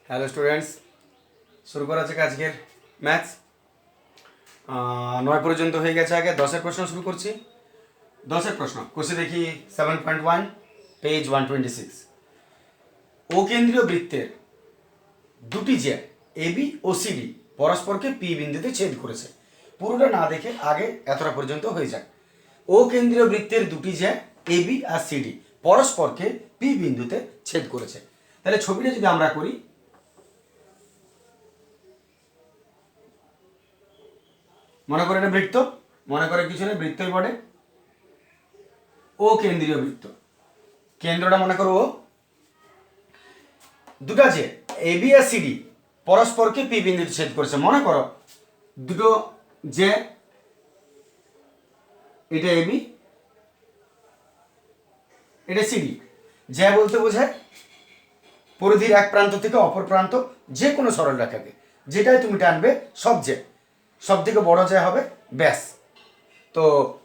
Hello students, শুরু করা যাক আজকের ম্যাথস। 9 পর্যন্ত হয়ে গেছে, আগে 10-এর প্রশ্ন শুরু করছি। 10-এর প্রশ্ন কোষে দেখি 7.1 পেজ 126। ও কেন্দ্রীয় বৃত্তের দুটি যে এবি ও সিডি পরস্পরকে পি বিন্দুতে ছেদ করেছে। পুরোটা না দেখে আগে এতটা পর্যন্ত হয়ে যাক। ও কেন্দ্রীয় বৃত্তের দুটি যে এবি আর সিডি পরস্পরকে পি বিন্দুতে ছেদ করেছে। তাহলে ছবিটা যদি আমরা করি, মনে করে এটা বৃত্ত, মনে করে কিছু নেই, বৃত্তই বটে। ও কেন্দ্রীয় বৃত্ত, কেন্দ্রটা মনে করো ও, দুটা যে এবি আর সিডি পরস্পরকে পি বিন্দুতে ছেদ করেছে। মনে করো দুটো যে, এটা এবি, এটা সিডি। যে বলতে বোঝায় পরিধির এক প্রান্ত থেকে অপর প্রান্ত যে কোনো সরল রেখাকে, যেটাই তুমি টানবে সব থেকে বড় যে হবে ব্যাস। তো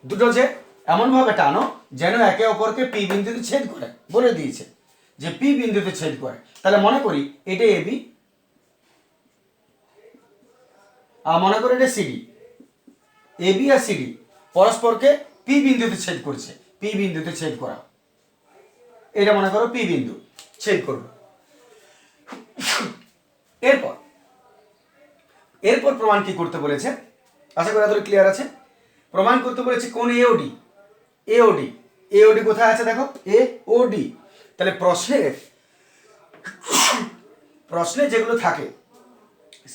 দুটো যে এমনভাবে টানো যেন একে অপরকে পি বিন্দুতে ছেদ করে, বলে দিয়েছে যে পি বিন্দুতে ছেদ করে। তাহলে মনে করি এটা এবি আর মনে করি এটা সিডি। এবি আর সিডি পরস্পরকে পি বিন্দুতে ছেদ করছে, পি বিন্দুতে ছেদ করা, এটা মনে করো পি বিন্দু, ছেদ করবে। এরপর প্রমাণ কি করতে বলেছে, আশা করি এতটা ক্লিয়ার আছে। প্রমাণ করতে বলেছে কোন এওডি, এওডি কোথায় আছে দেখো, এওডি। তাহলে প্রশ্নে যেগুলো থাকে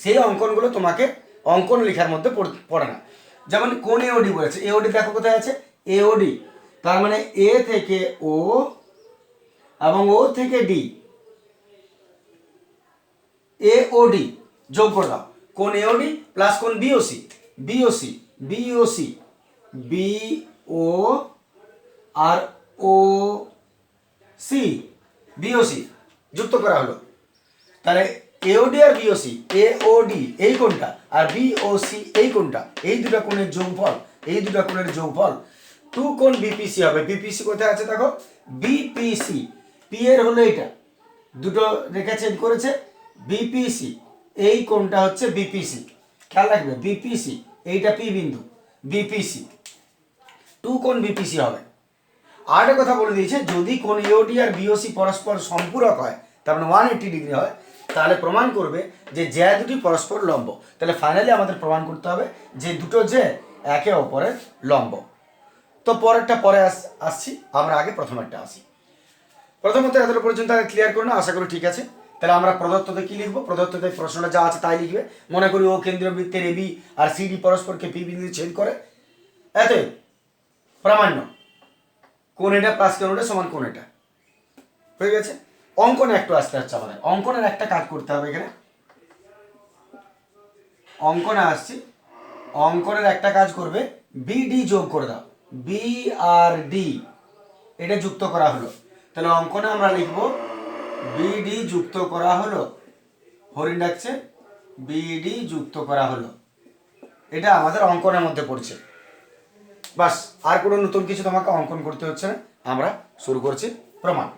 সেই অঙ্কনগুলো তোমাকে অঙ্কন লেখার মধ্যে পড়ে না। যেমন কোন এওডি বলেছে, এওডি দেখো কোথায় আছে, এওডি। তার মানে এ থেকে ও এবং ও থেকে ডি, এওডি যোগ করে দাও। কোন এওডি প্লাস কোন বিওসি, বিও আর ও সি, বিওসি যুক্ত করা হলো। তাহলে এওডি আর বিওসি, এওডি এই কোণটা আর বিওসি এই কোণটা, এই দুটো কোণের যোগফল, টু কোণ বিপিসি হবে। বিপিসি কোথায় আছে দেখো, বিপিসি, পি এর হলো এটা, দুটো রেখা ছেদ করেছে, বিপিসি, এই কোণটা হচ্ছে বিপিসি, খেয়াল রাখবে বিপিসি, এইটা পি বিন্দু, বিপিসি, টু কোণ বিপিসি হবে। আর একটা কথা বলে দিয়েছে, যদি কোণ এওডি আর বিওসি পরস্পর সম্পূরক হয়, তার মানে 180 ডিগ্রি হয়, তাহলে প্রমাণ করবে যে দুটি পরস্পর লম্ব। তাহলে ফাইনালি আমাদের প্রমাণ করতে হবে যে দুটো যে একে অপরের লম্ব। তো পরেরটা পরে আসছি, আমরা আগে প্রথমেরটা আসি। প্রথমত এতটা পর্যন্ত আগে ক্লিয়ার করো না, আশা করি ঠিক আছে। তাহলে আমরা প্রদত্ততে কি লিখবো, প্রদত্ততে প্রশ্নটা যা আছে তাই লিখবে। মনে করি ও কেন্দ্রীয় বৃত্তের এবি আর সিডি পরস্পরকে পি বিন্দুতে ছেদ করে, এত প্রামাণ্য কোণ এটা প্লাস কোণ এটা সমান কোণ এটা হয়ে গেছে। অঙ্কনে একটু আসতে হচ্ছে আমাদের, অঙ্কনের একটা কাজ করতে হবে এখানে। অঙ্কনে আসছি, অঙ্কনের একটা কাজ করবে, বিডি যোগ করে দাও, বি আর ডি এটা যুক্ত করা হলো। তাহলে অঙ্কনে আমরা লিখবো বিডি যুক্ত করা হলো, হরিণ ডাকছে, বিডি যুক্ত করা হলো, এটা আমাদের অঙ্কনের মধ্যে পড়ছে। বাস, আর কোনো নতুন কিছু তোমাকে অঙ্কন করতে হচ্ছে না। আমরা শুরু করছি প্রমাণ।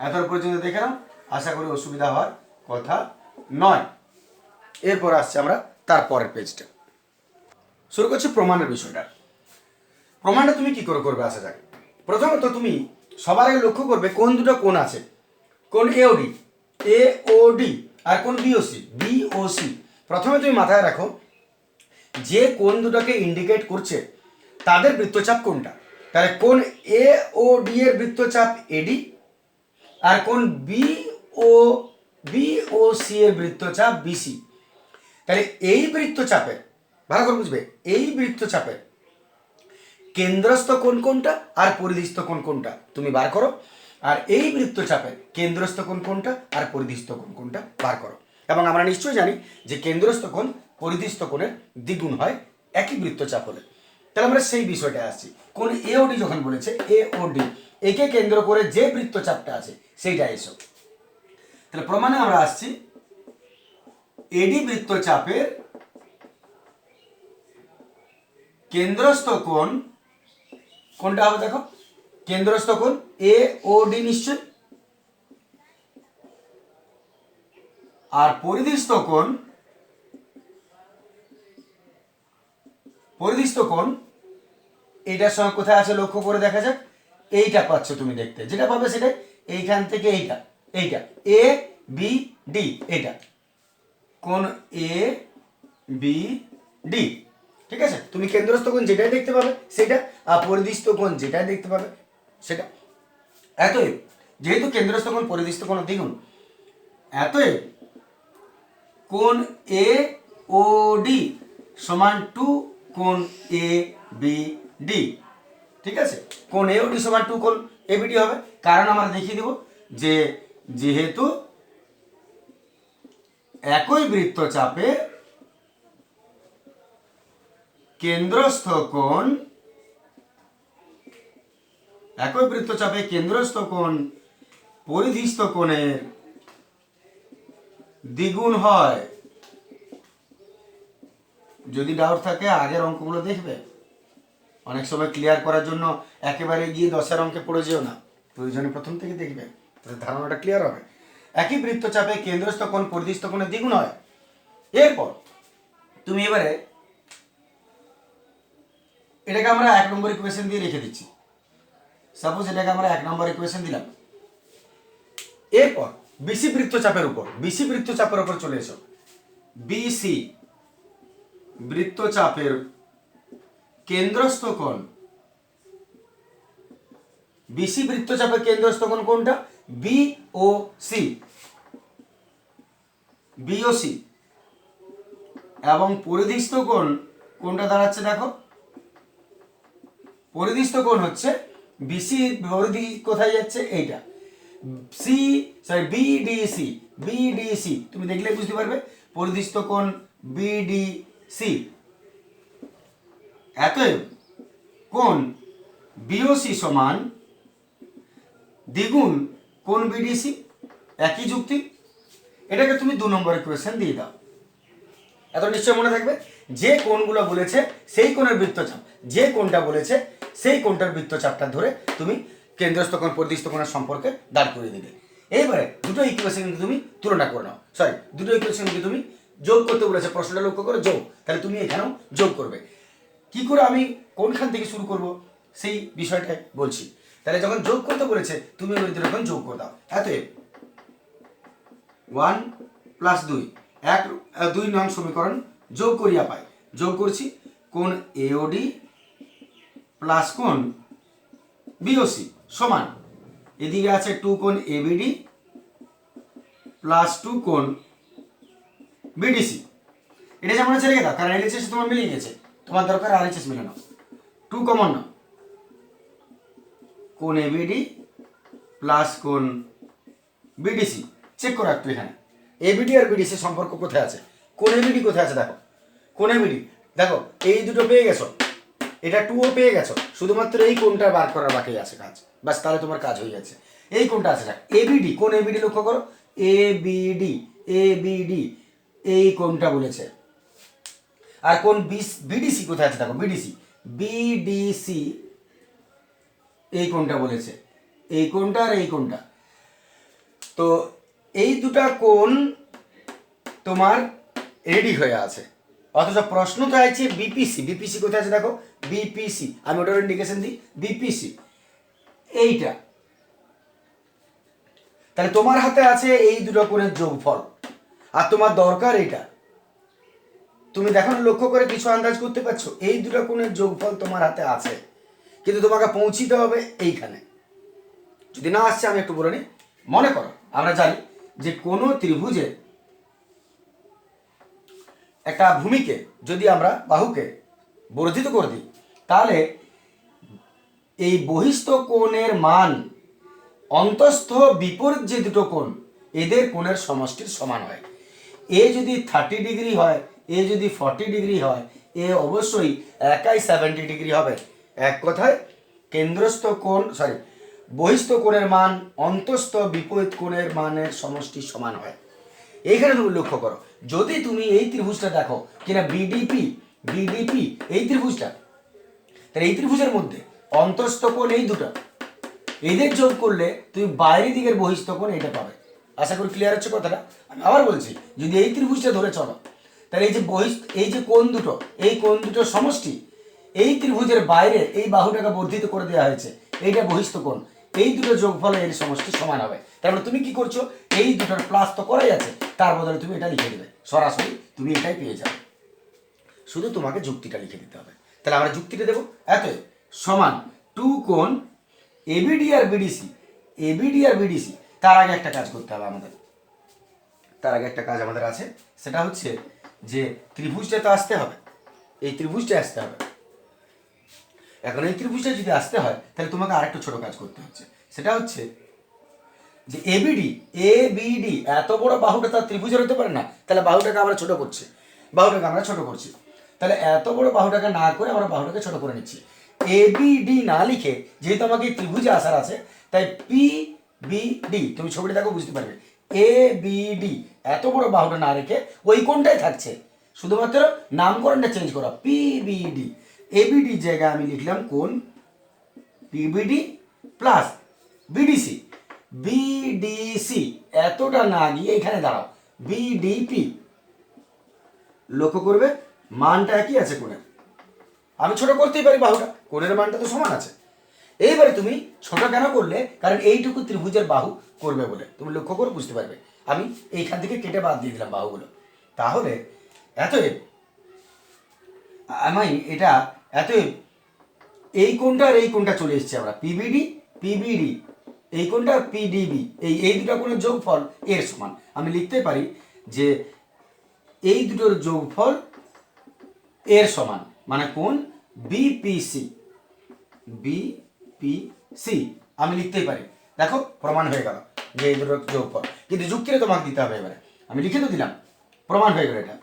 এত পর্যন্ত দেখে নাও, আশা করি অসুবিধা হওয়ার কথা নয়। এরপর আসছে আমরা তারপরের পেজটা, শুরু করছি প্রমাণের বিষয়টা। প্রমাণটা তুমি কি করে করবে আসা যাক। প্রথমত তুমি সবার আগে লক্ষ্য করবে কোন দুটো কোণ আছে, কোন এওডি আর কোন বিওসি। প্রথমে তুমি মাথায় রাখো যে কোণ দুটোকে ইন্ডিকেট করছে তাদের বৃত্তচাপ কোনটা। তাহলে কোন এওডি এর বৃত্তচাপ এডি আর কোন বিওসি এর বৃত্তচাপ বিসি। তাহলে এই বৃত্তচাপের, ভালো করে বুঝবে, এই বৃত্তচাপের কেন্দ্রস্থ কোণ কোনটা আর পরিধিস্থ কোণ কোনটা তুমি বার করো, আর এই বৃত্তচাপের কেন্দ্রস্থ কোণ কোনটা আর পরিধিস্থ কোণ কোনটা বার করো। এবং আমরা নিশ্চয়ই জানি যে কেন্দ্রস্থ কোণ পরিধিস্থ কোণের দ্বিগুণ হয় একই বৃত্তচাপ হলে। তাহলে আমরা সেই বিষয়টা আসছি, কোন এওডি যখন বলেছে, এওডি একে কেন্দ্র করে যে বৃত্তচাপটা আছে সেইটা এসো। তাহলে প্রমাণে আমরা আসছি, এডি বৃত্তচাপের কেন্দ্রস্থ কোণ কোনটা হবে দেখো, কেন্দ্রস্থ কোণ এওডি নিশ্চয়, আর পরিধিস্থ কোণ এইটার সঙ্গে কোথায় আছে লক্ষ্য করে দেখা যাক। এইটা পাচ্ছ তুমি দেখতে, যেটা পাবে সেটা এইখান থেকে এইটা এ বি ডি, এইটা কোণ এ বি ডি। ঠিক আছে, তুমি কেন্দ্রস্থ কোণ যেটাই দেখতে পাবে সেটা, আর পরিধিস্থ কোণ যেটাই দেখতে পাবে সেটা। এতএব যেহেতু কেন্দ্রস্থ কোণ পরিধিস্থ কোণ দ্বিগুণ, এতএব কোণ এ ও ডি সমান 2 কোণ এ বি ডি। ঠিক আছে, কোণ এ ও ডি সমান 2 কোণ এ বি ডি হবে, কারণ আমরা দেখিয়ে দেব যে যেহেতু একই বৃত্তচাপে কেন্দ্রস্থ কোণ পরিধিস্থ কোণের দ্বিগুণ হয়। যদি ডাউট থাকে আগের অঙ্কগুলো দেখবে, অনেক সময় ক্লিয়ার করার জন্য একেবারে গিয়ে 10-এর অঙ্কে পড়ে যেও না, প্রয়োজনে প্রথম থেকে দেখবে, তাহলে ধারণাটা ক্লিয়ার হবে। একই বৃত্তচাপে কেন্দ্রস্থ কোণ পরিধিস্থ কোণের দ্বিগুণ হয়। এরপর তুমি এবারে এটাকে আমরা 1 নম্বর ইকুয়েশন দিয়ে রেখে দিচ্ছি। সাপোজ এটাকে আমরা 1 নম্বর ইকুয়েশন দিলাম। এরপর বিসি বৃত্তচাপের উপর চলে এসো। বিসি বৃত্তচাপের কেন্দ্রস্থ কোণ, বিসি বৃত্তচাপের কেন্দ্রস্থ কোণ কোনটা? বিওসি, এবং পরিধিস্থ কোণ কোনটা দাঁড়াচ্ছে দেখো, পরিধিস্থ কোণ হচ্ছে বিসি পরিধি কোথায় যাচ্ছে এইটা, বিডিসি, তুমি দেখলে বুঝতে পারবে পরিধিস্থ কোণ বিডিসি। অতএব কোণ বিওসি সমান দ্বিগুণ কোণ বিডিসি, একই যুক্তি। এটাকে তুমি 2 নম্বর ইকুয়েশন দিয়ে দাও। এত নিশ্চয় মনে থাকবে, যে কোণগুলো বলেছে সেই কোণের বৃত্তচাপ, যে কোণটা বলেছে সেই কোণটার বৃত্তচাপটা ধরে তুমি কেন্দ্রস্থ কোণ পরিধিস্থ কোণের সম্পর্কে দাঁড় করিয়ে দিবে। এইবারে দুটো ইকুয়েশন তুমি তুলনা করে নাও, দুটো ইকুয়েশনকে তুমি যোগ করতে বলেছে, প্রশ্নটা লক্ষ্য করে যোগ, তাহলে তুমি এখানেও যোগ করবে। কি করে আমি কোনখান থেকে শুরু করব সেই বিষয়টাই বলছি। তাহলে যখন যোগ করতে বলেছে তুমি ওই দুটো এখন যোগ করে দাও। এতএব 1 + 2, 2 নং সমীকরণ যোগ করিয়া পাই। যোগ করছি কোণ এওডি প্লাস কোণ বিওসি সমান, এদিকে আছে 2 কোণ এবিডি প্লাস 2 কোণ বিডিসি। এটা যেমন আছে রেখে দাও, কারণ এলএচএস তোমার মিলিয়ে গেছে, তোমার দরকার আরএচএস মিলানো। 2 কমন নাও, কোণ এবিডি প্লাস কোণ বিডিসি। চেক করো একটু এখানে এবিডি আর বিডিসি সম্পর্ক কোথায় আছে, কোণ এবিডি কোথায় আছে দেখো, কোণ এবিডি দেখো, এই দুটো পেয়ে গেছো, এটা 2ও পেয়ে গেছো, শুধুমাত্র এই কোণটা বার করার বাকি আছে কাজ, বাস তাহলে তোমার কাজ হয়ে যাচ্ছে। এই কোণটা আছে দেখ এবিডি, কোণ এবিডি লক্ষ্য করো, এবিডি এই কোণটা বলেছে। আর কোণ বিডিসি কোথায় আছে দেখো, বিডিসি এই কোণটা বলেছে, এই কোণটা আর এই কোণটা। তো এই দুটা কোণ তোমার রেডি হয়ে আছে, অথচ প্রশ্ন তো আছে বিপিসি কোথায় আছে দেখো, বিপিসি, আমি ওটার ইন্ডিকেশন দিই, বিপিসি এইটা। তাহলে তোমার হাতে আছে এই দুটো কোণের যোগফল, আর তোমার দরকার এটা। তুমি দেখো লক্ষ্য করে কিছু আন্দাজ করতে পারছো, এই দুটো কোণের যোগফল তোমার হাতে আছে, কিন্তু তোমাকে পৌঁছিতে হবে এইখানে। যদি না আসছে আমি একটু বলে নিই। মনে করো আমরা জানি যে কোনো ত্রিভুজের একটা ভূমিকে যদি আমরা বাহুকে বর্ধিত করে দিই, তাহলে এই বহিস্থ কোণের মান অন্তস্থ বিপরীত যে দুটো কোণ এদের কোণের সমষ্টির সমান হয়। এ যদি 30 ডিগ্রি হয়, এ যদি 40 ডিগ্রি হয়, এ অবশ্যই একাই 70 ডিগ্রি হবে। এক কথায় কেন্দ্রস্থ কোণ বহিস্থ কোণের মান অন্তস্থ বিপরীত কোণের মানের সমষ্টি সমান হয়। এইখানে তুমি লক্ষ্য করো, যদি তুমি এই ত্রিভুজটা দেখো কিনা বিডিপি এই ত্রিভুজটা, তাহলে এই ত্রিভুজের মধ্যে অন্তস্থ কোণ এই দুটো, এদের যোগ করলে তুমি বাইরের দিকের বহিস্থ কোণ এটা পাবে। আশা করি ক্লিয়ার হচ্ছে কথাটা। আমি আবার বলছি, যদি এই ত্রিভুজটা ধরে চলো, তাহলে এই যে কোণ দুটো, এই কোণ দুটোর সমষ্টি, এই ত্রিভুজের বাইরে এই বাহুটাকে বর্ধিত করে দেওয়া হয়েছে, এইটা বহিস্থ কোণ, এই দুটো যোগফল এর সমষ্টি সমান হবে। তার মানে তুমি কি করছো, এই দুটোর প্লাস তো করাই আছে, তার বদলে তুমি এটা লিখে দেবে, সরাসরি তুমি এটাই পেয়ে যাবে। শুধু তোমাকে যুক্তিটা লিখে দিতে হবে। তাহলে আমরা যুক্তিটা দেবো, এত সমান টু কোণ এবিডি আর বিডিসি, এবিডি আর বিডিসি। তার আগে একটা কাজ করতে হবে আমাদের, তার আগে একটা কাজ আমাদের আছে, সেটা হচ্ছে যে ত্রিভুজটা তো আসতে হবে, এই ত্রিভুজটা আসতে হবে। এখন এই ত্রিভুজটা যদি আসতে হয়, তাহলে তোমাকে আরেকটু ছোট কাজ করতে হচ্ছে, সেটা হচ্ছে যে এবিডি এত বড় বাহুটা তার ত্রিভুজের হতে পারে না, তাহলে বাহুটাকে আমরা ছোট করছি, তাহলে এত বড় বাহুটাকে না করে আমরা বাহুটাকে ছোট করে নিচ্ছি। এবিডি না লিখে, যেহেতু আমাকে এই ত্রিভুজে আসার আছে, তাই পিবিডি, তুমি ছবিটা দেখো বুঝতে পারবে, এবিডি এত বড় বাহুটা না রেখে ওই কোণটাই থাকছে, শুধুমাত্র নামকরণটা চেঞ্জ করা, পিবিডি। এবিডি জায়গায় আমি লিখলাম কোণ পিবিডি প্লাস বিডিসি, বিডিসি এতটা না গিয়ে এখানে দাঁড়াও, বিডিপি। লক্ষ্য করবে মানটা একই আছে কোণের, আমি ছোট করতেই পারি বাহুটা, কোণের মানটা তো সমান আছে। এইবারে তুমি ছোট কেন করলে, কারণ এইটুকু ত্রিভুজের বাহু করবে বলে, তুমি লক্ষ্য করে বুঝতে পারবে। আমি এইখান থেকে কেটে বাদ দিয়ে দিলাম বাহুগুলো, তাহলে এতএব আমি এটা এতএব এই কোণটা আর এই কোণটা চলে এসেছে, আমরা পিবিডি এই কোণটা আর পিডিবি, এই দুটো কোণের যোগফল এর সমান। আমি লিখতে পারি যে এই দুটোর যোগফল এর সমান, মানে কোণ বিপিসি, বিপিসি আমি লিখতেই পারি। দেখো প্রমাণ হয়ে গেল যে এই দুটোর যোগফল, কিন্তু যুক্তিটা তোমাকে দিতে হবে। এবারে আমি লিখে তো দিলাম, প্রমাণ হয়ে গেল এটা,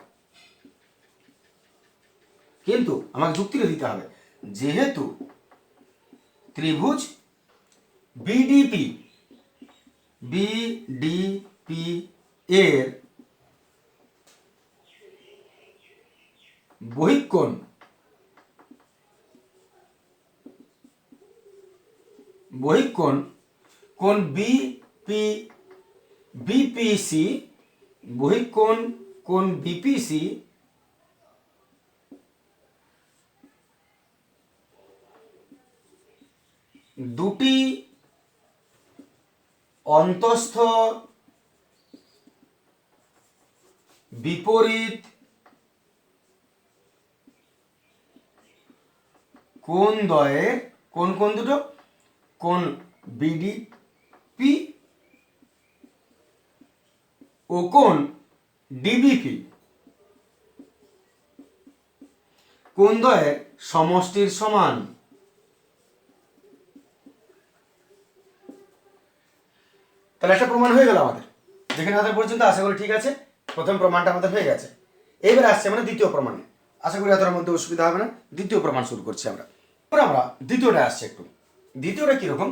কিন্তু আমাকে যুক্তিটা দিতে হবে। যেহেতু ত্রিভুজ বিডিপি এর বহিঃকোণ কোণ বিপিসি, কোণ বিপিসি দুটি অন্তস্থ বিপরীত কোণদ্বয়ের, কোন দুটো, কোণ বিডিপি ও কোণ ডিবিপি কোণদ্বয়ের সমষ্টির সমান। তাহলে একটা প্রমাণ হয়ে গেল আমাদের, যেখানে আমাদের পর্যন্ত আশা করি ঠিক আছে। প্রথম প্রমাণটা আমাদের হয়ে গেছে, এইবার আসছে মানে দ্বিতীয় প্রমাণে। আশা করি এতটার মধ্যে অসুবিধা হবে না। দ্বিতীয় প্রমাণ শুরু করছি আমরা। আমরা দ্বিতীয়টা আসছে একটু, দ্বিতীয়টা কিরকম,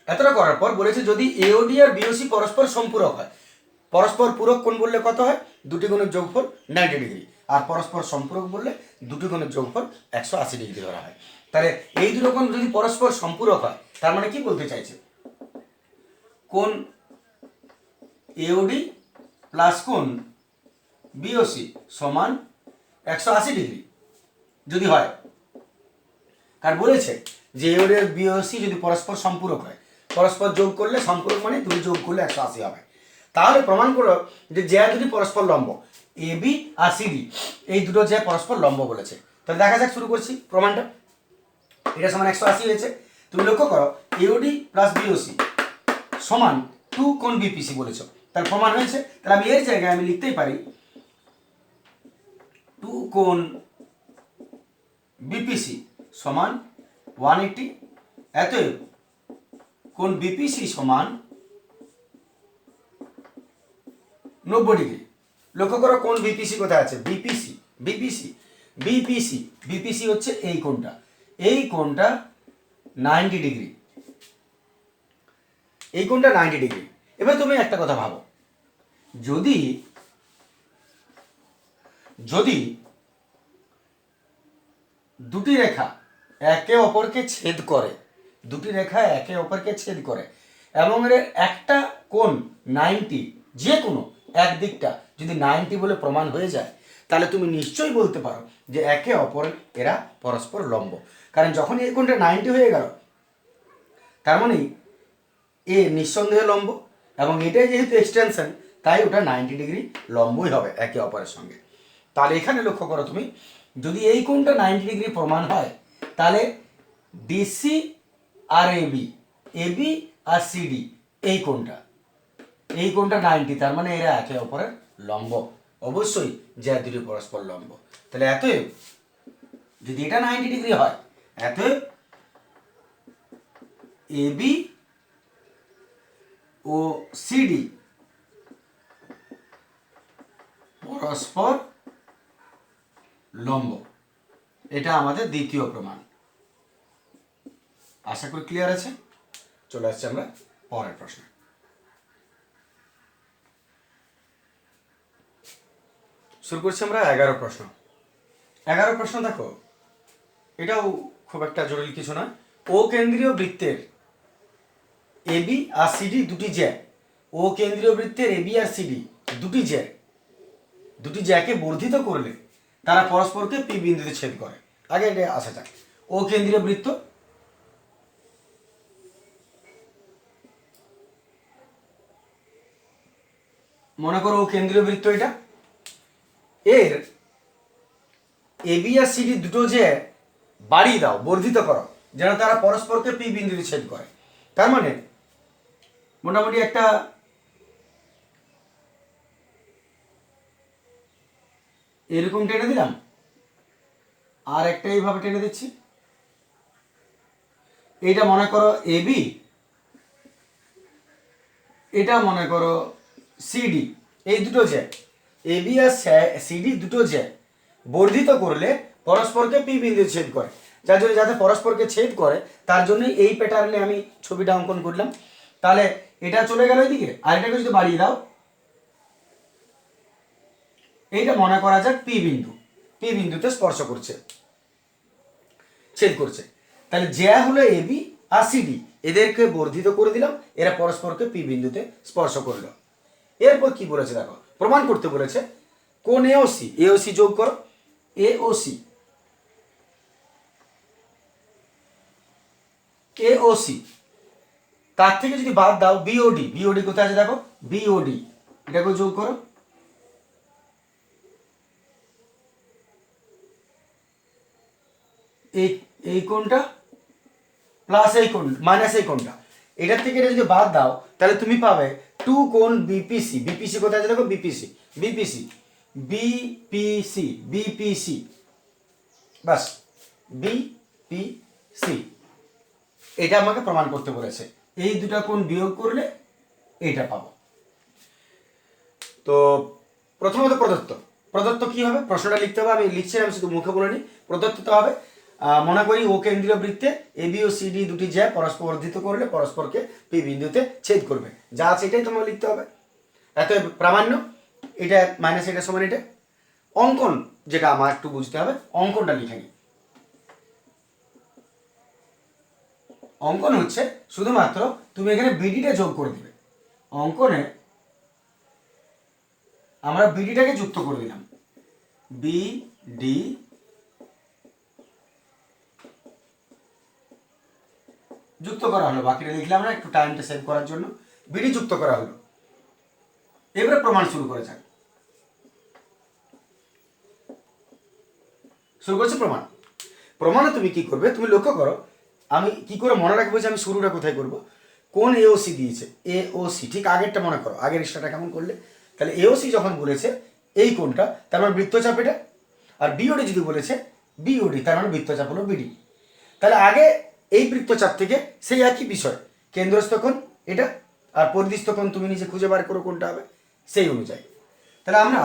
এতটা করার পর বলেছে যদি এওডি আর বিওসি পরস্পর সম্পূরক হয়, পরস্পর পূরক কোণ বললে কত হয়, দুটি কোণের যোগফল 90 ডিগ্রি, আর পরস্পর সম্পূরক বললে দুটি কোণের যোগফল 180 ডিগ্রি ধরা হয়। তাহলে এই দুটো কোণ যদি পরস্পর সম্পূরক হয়, তার মানে কি বলতে চাইছে, কোণ এওডি প্লাস কোণ বিওসি সমান 180 ডিগ্রি যদি হয়। কারণ বলেছে যে এওডি আর বিওসি যদি পরস্পর সম্পূরক হয়, পরস্পর যোগ করলে, সম্পূরক মানে দুটি যোগ করলে 180 হবে। তাহলে প্রমাণ করো যে দুটি পরস্পর লম্ব, এবি আর সিডি এই দুটো যে পরস্পর লম্ব বলেছে। তাহলে দেখা যাক, শুরু করছি প্রমাণটা। এটা সমান 180 হয়েছে, তুমি লক্ষ্য করো এওডি প্লাস বিওসি সমান 2 কোণ বিপিসি বলেছো, তাহলে প্রমাণ হয়েছে। তাহলে আমি এর জায়গায় আমি লিখতেই পারি 2 কোণ বিপিসি সমান 180, অতএব কোণ বিপিসি সমান 90 ডিগ্রি। লক্ষ্য করো কোণ বিপিসি কোথায় আছে, বিপিসি হচ্ছে এই কোণটা, এই কোণটা 90 ডিগ্রি, এই কোণটা 90 ডিগ্রি। এবার তুমি একটা কথা ভাবো, যদি দুটি রেখা একে অপরকে ছেদ করে, এবং এর একটা কোণ 90 যে কোনো এক দিকটা যদি 90 বলে প্রমাণ হয়ে যায়, তাহলে তুমি নিশ্চয়ই বলতে পারো যে একে অপরের এরা পরস্পর লম্ব। কারণ যখন এই কোণটা 90 হয়ে গেল, তার মানে এ নিঃসন্দেহে লম্ব, এবং এটাই যেহেতু এক্সটেনশন, তাই ওটা 90 ডিগ্রি লম্বই হবে একে অপরের সঙ্গে। তাহলে এখানে লক্ষ্য করো তুমি, যদি এই কোণটা 90 ডিগ্রি প্রমাণ হয়, তাহলে ডিসি আর এবি, এবি আর সিডি, এই কোণটা 90, তার মানে এরা একে অপরের লম্ব। অবশ্যই যে দুটি পরস্পর লম্ব। তাহলে এতএব যদি এটা 90 ডিগ্রি হয়, এতএব এবি ও সিডি পরস্পর লম্ব। এটা আমাদের দ্বিতীয় প্রমাণ। আশা করি ক্লিয়ার আছে। চলে আসছে আমরা পরের প্রশ্ন। শুরু করছি আমরা 11 প্রশ্ন। 11 প্রশ্ন দেখো, এটাও খুব একটা জরুরি কিছু না। ও কেন্দ্রীয় বৃত্তের এবি আর সিডি দুটি জ্যা, ও কেন্দ্রীয় বৃত্তের এবি আর সিডি দুটি জ্যাকে বর্ধিত করলে তারা পরস্পরকে পি বিন্দুতে ছেদ করে। আগে এটা আসা যাক। ও কেন্দ্রীয় বৃত্ত, মনে করো ও কেন্দ্রীয় বৃত্ত, এটা এর এবি আর সিডি দুটো যে বাড়িয়ে দাও, বর্ধিত করো, যেন তারা পরস্পরকে পি বিন্দুতে ছেদ করে। তার মানে মোটামুটি একটা এরকম টেনে দিলাম, আর একটা এইভাবে টেনে দিচ্ছি। এইটা মনে করো এবি, এটা মনে করো সিডি, এই দুটো যে এবি আর সিডি দুটো যে বর্ধিত করলে পরস্পরকে পি বিন্দুতে ছেদ করে। যার জন্য যাতে পরস্পরকে ছেদ করে, তার জন্য এই প্যাটার্নে আমি ছবিটা অঙ্কন করলাম। তাহলে এটা চলে গেল এদিকে, আর এটাকে যদি বাড়িয়ে দাও, এইটা মনে করা যাক পি বিন্দু, পি বিন্দুতে স্পর্শ করছে, ছেদ করছে। তাহলে জ্যা হলো এবি আর সিডি, এদেরকে বর্ধিত করে দিলাম, এরা পরস্পরকে পি বিন্দুতে স্পর্শ করলো। এরপর কি বলেছে দেখো, প্রমাণ করতে বলেছে কোন এওসি, এওসি যোগ করো, এওসি, এওসি, তার থেকে যদি বাদ দাও বিওডি, বিওডি কোথায় আছে দেখো, বিওডি, এটাকে যোগ করো, এই কোণটা প্লাস এই কোণ মাইনাস এই কোণটা, এটার থেকে এটা যদি বাদ দাও, তাহলে তুমি পাবে টু কোণ বিপিসি। বিপিসি কোথায় আছে দেখো, বিপিসি, বিপিসি, বিপিসি, বিপিসি, বাস, বিপিসি। এটা আমাকে প্রমাণ করতে বলেছে। এই দুটা কোণ বিয়োগ করলে এইটা পাবো। তো প্রথমত প্রদত্ত, প্রদত্ত কি হবে, প্রশ্নটা লিখতে হবে, আমি লিখছি, আমি শুধু মুখে বলে নিই। প্রদত্ত হবে, মনে করি ও কেন্দ্রীয় বৃত্তে এবি ও সিডি দুটি জ্যা পরস্পর বর্ধিত করলে পরস্পরকে পি বিন্দুতে ছেদ করবে। যা আছে এটাই তোমাকে লিখতে হবে। এত প্রামাণ্য, এটা মাইনাস এটা সমান এটা। অঙ্কন যেটা আমার একটু বুঝতে হবে, অঙ্কনটা লিখে নিই। অঙ্কন হচ্ছে শুধুমাত্র তুমি এখানে বিডিটা যোগ করে দিবে। অঙ্কনে আমরা বিডিটাকে যুক্ত করে দিলাম, বিডি যুক্ত করা হলো, বাকিটা লিখলাম না, একটু টাইমটা সেভ করার জন্য। বিডি যুক্ত করা হলো। এবারে প্রমাণ শুরু করে যাক। শুরু করছে প্রমাণ। প্রমাণে তুমি কি করবে, তুমি লক্ষ্য করো, আমি কি করে মনে রাখবো যে আমি শুরুটা কোথায় করব। কোন এওসি দিয়েছে, এওসি, ঠিক আগেরটা মনে করো, আগের ইস্টাটা কেমন করলে, তাহলে এওসি যখন বলেছে এই কোণটা, তার মানে বৃত্তচাপ এটা। আর বিওডি যদি বলেছে বিওডি, তার মানে বৃত্তচাপ হলো বিডি। তাহলে আগে এই বৃত্তচাপ থেকে সেই একই বিষয়, কেন্দ্রস্থ কোণ এটা, আর পরিধিস্থ কোণ তুমি নিজে খুঁজে বার করো কোনটা হবে সেই অনুযায়ী। তাহলে আমরা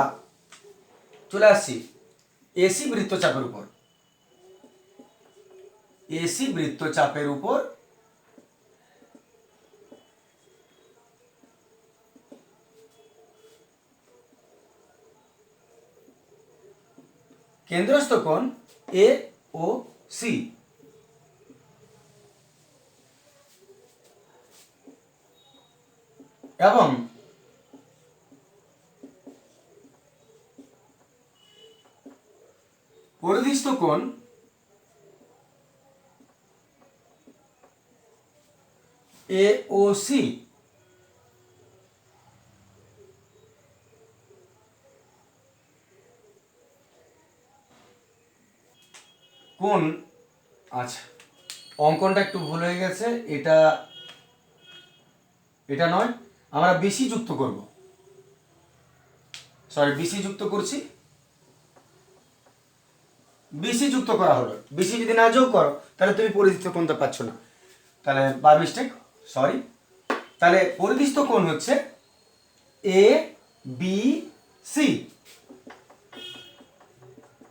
চলে আসছি এসি বৃত্তচাপের উপর। এসি বৃত্তচাপের উপর কেন্দ্রস্থ কোণ এ ও সি, এবং পরিধিস্থ কোণ AOC কোণ, আচ্ছা অঙ্কনটা একটু ভুল হয়ে গেছে, এটা এটা নয়, আমরা বিসি যুক্ত করব, সরি বিসি যুক্ত করছি, বিসি যুক্ত করা হলো। বিসি যদি না যোগ করো তাহলে তুমি পরিধিস্থ কোণটা পাচ্ছ না, তাহলে বাই মিস্টেক, সরি। তাহলে পরিধিস্থ কোণ হচ্ছে এ বি সি,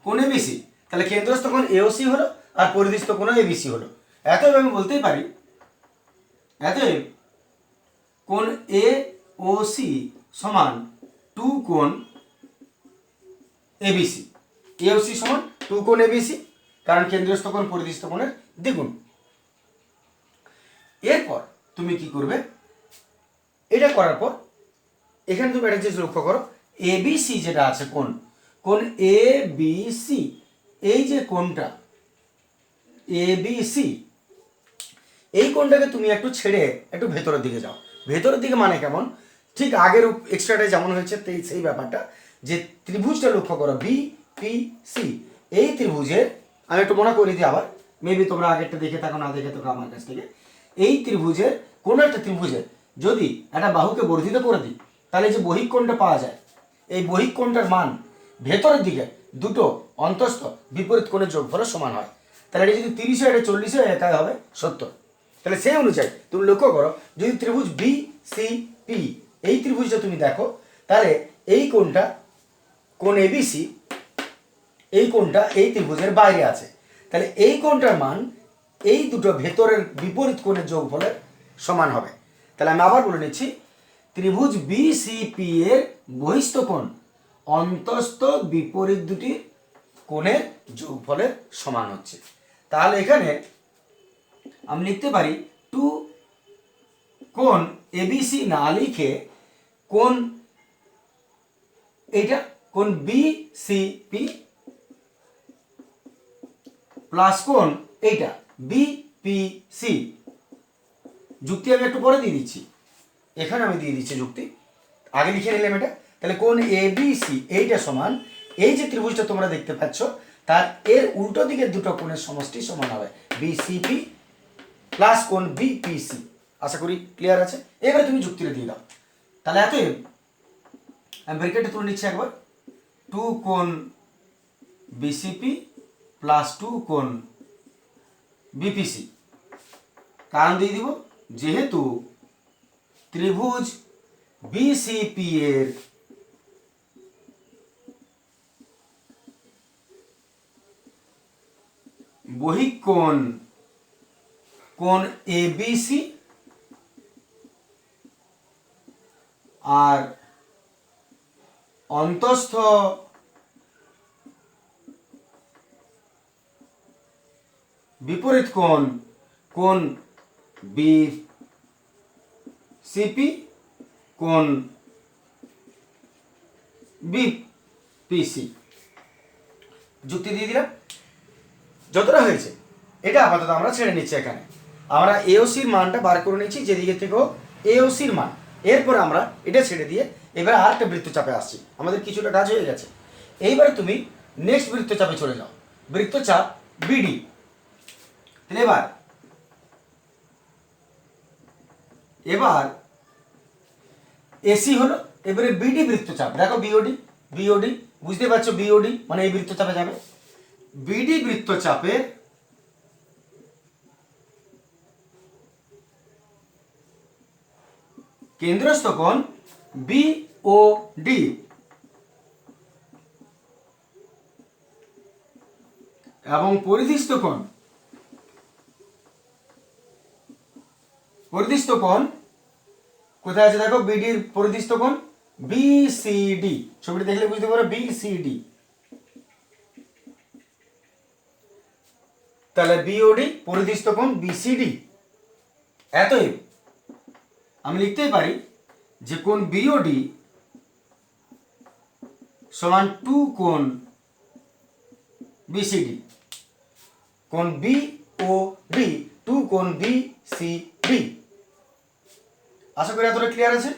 কোণ এবিসি। তাহলে কেন্দ্রস্থ কোণ এওসি হলো আর পরিধিস্থ কোণ এবিসি হলো। এতএব আমি বলতেই পারি, এতএব কোণ এ ও সি সমান 2 কোণ এবিসি। এওসি সমান 2 কোণ এবিসি, কারণ কেন্দ্রস্থ কোণ পরিধিস্থ কোণের দ্বিগুণ। এরপর তুমি কি করবে, এটা করার পর এখানে তুমি একটা জিনিস লক্ষ্য করো, এবিসি যেটা আছে কোণ, কোণ এবিসি, এই যে কোণটা এবিসি, এই কোণটাকে তুমি একটু ছেড়ে একটু ভেতরের দিকে যাও। ভেতরের দিকে মানে কেমন, ঠিক আগের এক্সট্রাটাই যেমন হয়েছে সেই ব্যাপারটা, যে ত্রিভুজটা লক্ষ্য করো বি পি সি, এই ত্রিভুজের আমি একটু মনে করে দিই আবার, মেবি তোমরা আগেরটা দেখে থাকো না দেখে থাকো আমার কাছ থেকে। এই ত্রিভুজের কোনো একটা ত্রিভুজের যদি একটা বাহুকে বর্ধিত করে দিই, তাহলে যে বহিক কোণটা পাওয়া যায়, এই বহিক কোণটার মান ভেতরের দিকে দুটো অন্তস্থ বিপরীত কোণের যোগফলের সমান হয়। তাহলে এটা যদি 30 হয়, এটা 40 হয়, এটা হবে 70। তাহলে সেই অনুযায়ী তুমি লক্ষ্য করো, যদি ত্রিভুজ বি সি পি এই ত্রিভুজটা তুমি দেখো, তাহলে এই কোণটা কোণ এবিসি, এই কোণটা এই ত্রিভুজের বাইরে আছে। তাহলে এই কোণটার মান এই দুটো ভেতরের বিপরীত কোণের যোগফলের সমান হবে। তাহলে আমি আবার বলে নিচ্ছি, ত্রিভুজ বিসিপি এর বহিস্থ কোণ অন্তস্থ বিপরীত দুটি কোণের যোগফলের সমান হচ্ছে। তাহলে এখানে আমি লিখতে পারি 2 কোণ এবিসি না লিখে কোণ এইটা কোণ বিসিপি প্লাস কোণ এইটা বিপিসি, যুক্তি আমি একটু পরে দিয়ে দিচ্ছি, এখানে আমি দিয়ে দিচ্ছি যুক্তি, আগে লিখে নিলাম এটা। তাহলে কোণ এবিসি এইটা সমান এই যে ত্রিভুজটা তোমরা দেখতে পাচ্ছ তার এর উল্টো দিকের দুটো কোণের সমষ্টি সমান হবে বিসিপি প্লাস কোণ বিপিসি। আশা করি ক্লিয়ার আছে। এবারে তুমি যুক্তিটা দিয়ে দাও। তাহলে এতএব আমি ব্র্যাকেটে তুলে নিচ্ছি একবার, 2 কোণ বিসিপি প্লাস 2 কোণ বিপিসি। কারণ দিয়ে দিব, যেহেতু ত্রিভুজ বিসিপি এর বহিক কোণ কোণ এবিসি আর অন্তস্থ বিপরীত কোণ কোণ বিসিপি কোণ বিপিসি। যুক্তি দিয়ে দিলাম, যতটা হয়েছে এটা আপাতত আমরা ছেড়ে নিচ্ছি। এখানে আমরা এওসির মানটা বার করে নিচ্ছি, যেদিকে থেকে হোক এওসির মান। এরপর আমরা এটা ছেড়ে দিয়ে এবার আর একটা বৃত্তচাপে আসছি, আমাদের কিছুটা কাজ হয়ে গেছে। এইবারে তুমি নেক্সট বৃত্তচাপে চলে যাও, বৃত্তচাপ বিডি। তাহলে এবার এসি হলো, এবারে বিডি বৃত্তচাপ। দেখো বিওডি, বিওডি বুঝতে পারছো, বিওডি মানে এই বৃত্তচাপে যাবে। বিডি বৃত্তচাপের কেন্দ্রস্থ কোণ বিওডি এবং পরিধিস্থ কোণ কোথায় আছে দেখো, বিডির পরিধিস্থ কোণ বিসিডি। ছবিটা দেখলে বুঝতে পারো বিসিডি। তাহলে বিওডি পরিধিস্থ কোণ বিসিডি। এতএব আমি লিখতেই পারি যে কোণ বিওডি সমান 2 কোণ বিসিডি, কোণ বি ও ডি টু কোণ বি সি ডি। আশা করি এতটা ক্লিয়ার আছে।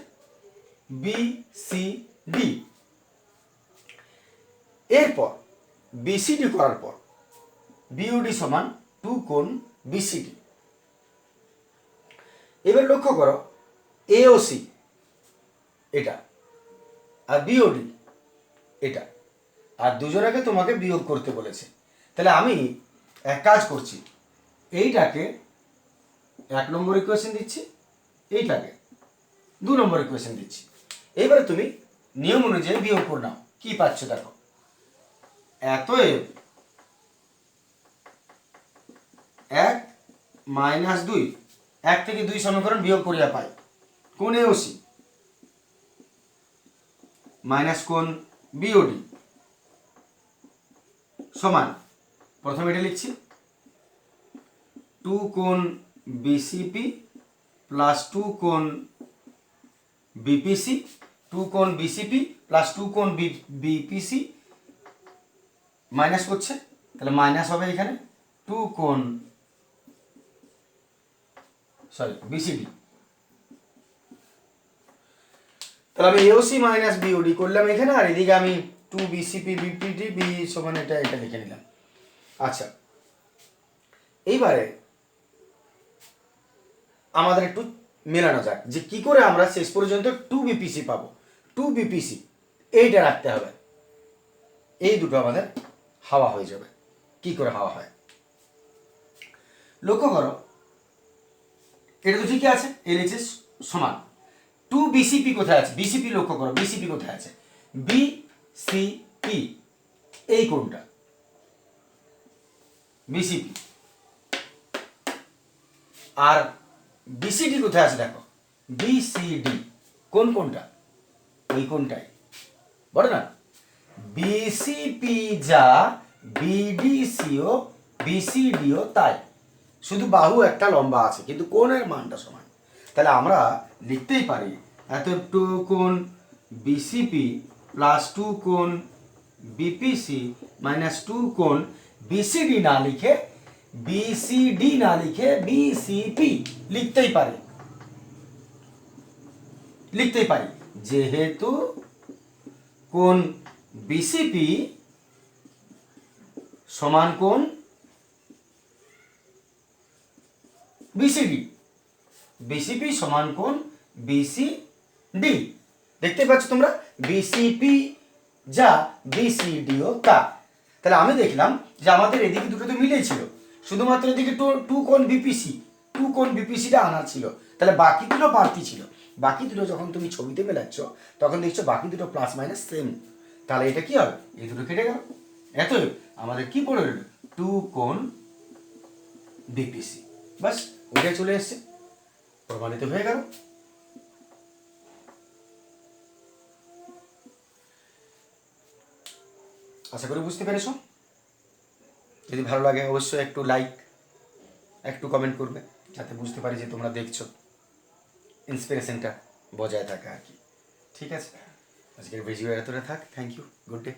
B C D. এরপর বিসিডি করার পর বিওডি সমান টু কোণ বিসিডি। এবার লক্ষ্য করো এওসি এটা আর বিওডি এটা, আর দুজনকে তোমাকে বিয়োগ করতে বলেছে। তাহলে আমি এক কাজ করছি, এইটাকে 1 নম্বর ইকুয়েশন দিচ্ছি, এইটাকে 2 নম্বর ইকুয়েশন দিচ্ছি। এবারে তুমি নিয়ম অনুযায়ী বিয়োগ করে নাও। কি পাচ্ছ দেখো, অতএব 1 মাইনাস 2, 1 থেকে 2 সমীকরণ বিয়োগ করিয়া পাই কোণ এওসি মাইনাস কোণ বিওডি সমান, প্রথমে এটা লিখছি 2 কোণ বিসিপি প্লাস 2 কোণ বিপিসি, 2 কোণ বিসিপি প্লাস 2 কোণ বিপিসি মাইনাস করছে, তাহলে মাইনাস হবে এখানে 2 কোণ বিসিডি। তাহলে আমি এওসি মাইনাস বিওডি করলাম এখানে, আর এদিকে আমি 2 বিসিপি বিপিডি বি সমান এটা লিখে নিলাম। আচ্ছা, এইবারে আমাদের একটু মেলানো যাক যে কি করে আমরা শেষ পর্যন্ত 2 বিপিসি পাবো। 2 বিপিসি এইটা রাখতে হবে, এই দুটো আমাদের হাওয়া হয়ে যাবে। কি করে হাওয়া হয় লক্ষ্য করো, এটা তো ঠিকই আছে, এলএইচএস সমান 2 বিসিপি কোথায় আছে, বিসিপি লক্ষ্য করো, বিসিপি কোথায় আছে, বিসিপি এই কোণটা বিসিপি, আর বিসিডি কোথায় আছে দেখো, বিসিডি কোনটা, ওই কোণটাই বড় না। বিসিপি যা বিডিসিও বিসিডিও তাই, শুধু বাহু একটা লম্বা আছে কিন্তু কোণের মানটা সমান। তাহলে আমরা লিখতেই পারি এত 2 কোণ বিসিপি প্লাস 2 কোণ বিপিসি মাইনাস 2 কোণ বিসিডি না লিখে বিসিডি না লিখে বিসিপি লিখতেই পারি, যেহেতু কোণ বিসিপি সমান কোণ বিসিডি, বিসিপি সমান কোণ বিসিডি। দেখতে পাচ্ছ তোমরা, বিসিপি যা বিসিডিও তা। তাহলে আমি দেখলাম যে আমাদের এদিকে দুটো তো মিলেই ছিল, শুধুমাত্র এদিকে 2 কোণ বিপিসি, 2 কোণ বিপিসিটা আনা ছিল। তাহলে বাকি দুটো বাড়তি ছিল, বাকি দুটো যখন তুমি ছবিতে মেলাচ্ছ তখন দেখছো বাকি দুটো প্লাস মাইনাস সেম। তাহলে এটা কি হবে, এই দুটো কেটে গেল। এতএব আমাদের কি পড়ে রইল, 2 কোণ বিপিসি। বাস ওইটাই চলে এসছে, প্রমাণিত হয়ে গেল। আশা করি বুঝতে পেরেছো। যদি ভালো লাগে অবশ্যই একটু লাইক, একটু কমেন্ট করবে, যাতে বুঝতে পারি যে তোমরা দেখছো, ইন্সপিরেশনটা বজায় থাকে আর কি। ঠিক আছে, আজকের ভিডিও এতটা থাক। Thank you, good day.